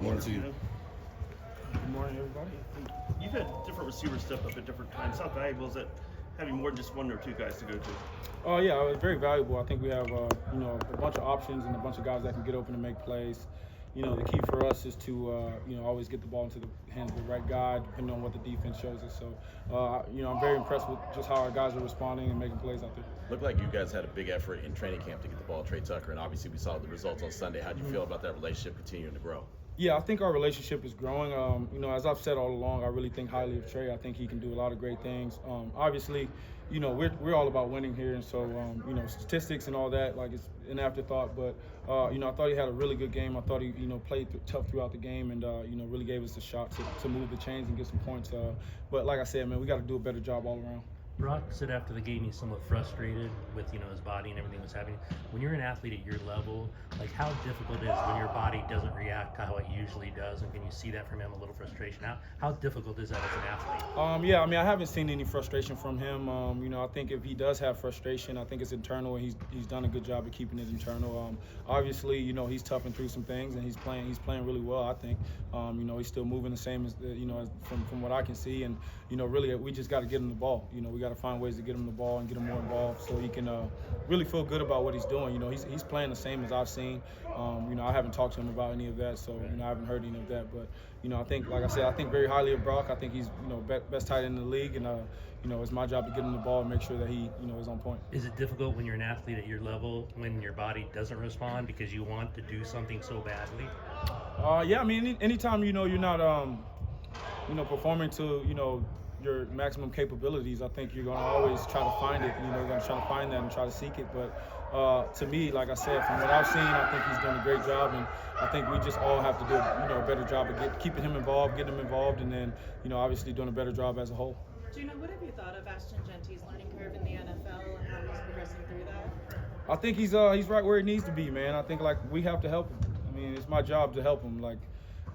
morning to you. Good morning, everybody. You've had different receivers step up at different times. How valuable is it having more than just one or two guys to go to? Oh yeah, it's very valuable. I think we have a bunch of options and a bunch of guys that can get open and make plays. The key for us is to always get the ball into the hands of the right guy, depending on what the defense shows us. So I'm very impressed with just how our guys are responding and making plays out there. Looked like you guys had a big effort in training camp to get the ball to Trey Tucker, and obviously we saw the results on Sunday. How do you feel about that relationship continuing to grow? Yeah, I think our relationship is growing. As I've said all along, I really think highly of Trey. I think he can do a lot of great things. Obviously, we're all about winning here, and so statistics and all that, like, it's an afterthought. But I thought he had a really good game. I thought he played tough throughout the game, and really gave us a shot to move the chains and get some points. But like I said, man, we got to do a better job all around. Brock said after the game he's somewhat frustrated with his body and everything that's happening. When you're an athlete at your level, like, how difficult it is when your body doesn't react to how it usually does, and can you see that from him, a little frustration? How difficult is that as an athlete? I haven't seen any frustration from him. I think if he does have frustration, I think it's internal, and he's done a good job of keeping it internal. Obviously, he's toughing through some things, and he's playing really well. I think he's still moving the same as from what I can see, and really we just got to get him the ball. We got to find ways to get him the ball and get him more involved so he can really feel good about what he's doing. He's playing the same as I've seen. I haven't talked to him about any of that, so I haven't heard any of that. But I think, like I said, I think very highly of Brock. I think he's best tight end in the league, and it's my job to get him the ball and make sure that he is on point. Is it difficult when you're an athlete at your level when your body doesn't respond because you want to do something so badly? Anytime you're not performing to your maximum capabilities, I think you're going to always try to find it. You're going to try to find that and try to seek it. But to me, like I said, from what I've seen, I think he's doing a great job, and I think we just all have to do a better job of keeping him involved, getting him involved, and then obviously doing a better job as a whole. Geno, what have you thought of Ashton Genty's learning curve in the NFL and how he's progressing through that? I think he's right where he needs to be, man. I think we have to help him. It's my job to help him.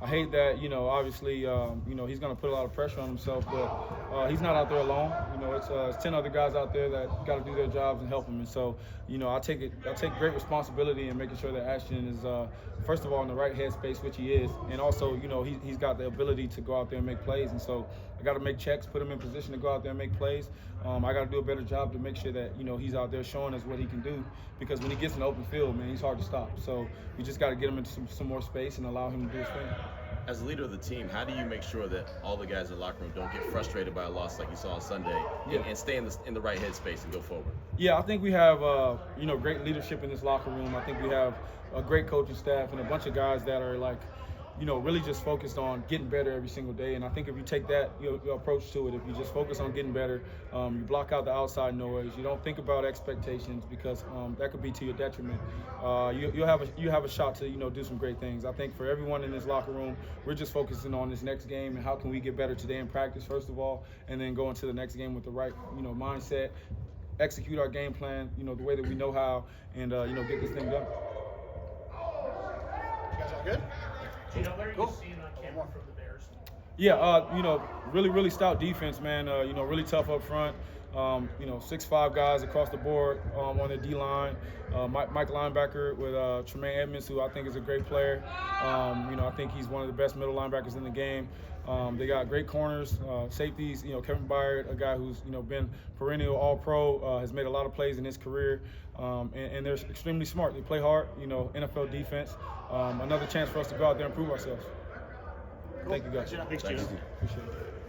I hate that, obviously, he's going to put a lot of pressure on himself, but he's not out there alone. It's 10 other guys out there that got to do their jobs and help him. And so, I take great responsibility in making sure that Ashton is, first of all, in the right headspace, which he is, and also, he's got the ability to go out there and make plays. And so I got to make checks, put him in position to go out there and make plays. I got to do a better job to make sure that, he's out there showing us what he can do, because when he gets in the open field, man, he's hard to stop. So we just got to get him into some more space and allow him to do his thing. As a leader of the team, how do you make sure that all the guys in the locker room don't get frustrated by a loss like you saw on Sunday, and stay in the right headspace and go forward? Yeah, I think we have great leadership in this locker room. I think we have a great coaching staff and a bunch of guys that are really just focused on getting better every single day. And I think if you take that your approach to it, if you just focus on getting better, you block out the outside noise, you don't think about expectations, because that could be to your detriment. You have a shot to do some great things. I think for everyone in this locker room, we're just focusing on this next game and how can we get better today in practice, first of all, and then go into the next game with the right mindset, execute our game plan the way that we know how, and get this thing done. You guys all good? Geno, what are you seeing on camera from the Bears? Yeah, really, really stout defense, man. Really tough up front. 6'5" guys across the board on the D-line. Mike linebacker with Tremaine Edmonds, who I think is a great player. I think he's one of the best middle linebackers in the game. They got great corners, safeties. Kevin Byard, a guy who's been perennial All-Pro, has made a lot of plays in his career, and they're extremely smart. They play hard. NFL defense. Another chance for us to go out there and prove ourselves. Thank you, guys. Thanks, Geno. Appreciate it.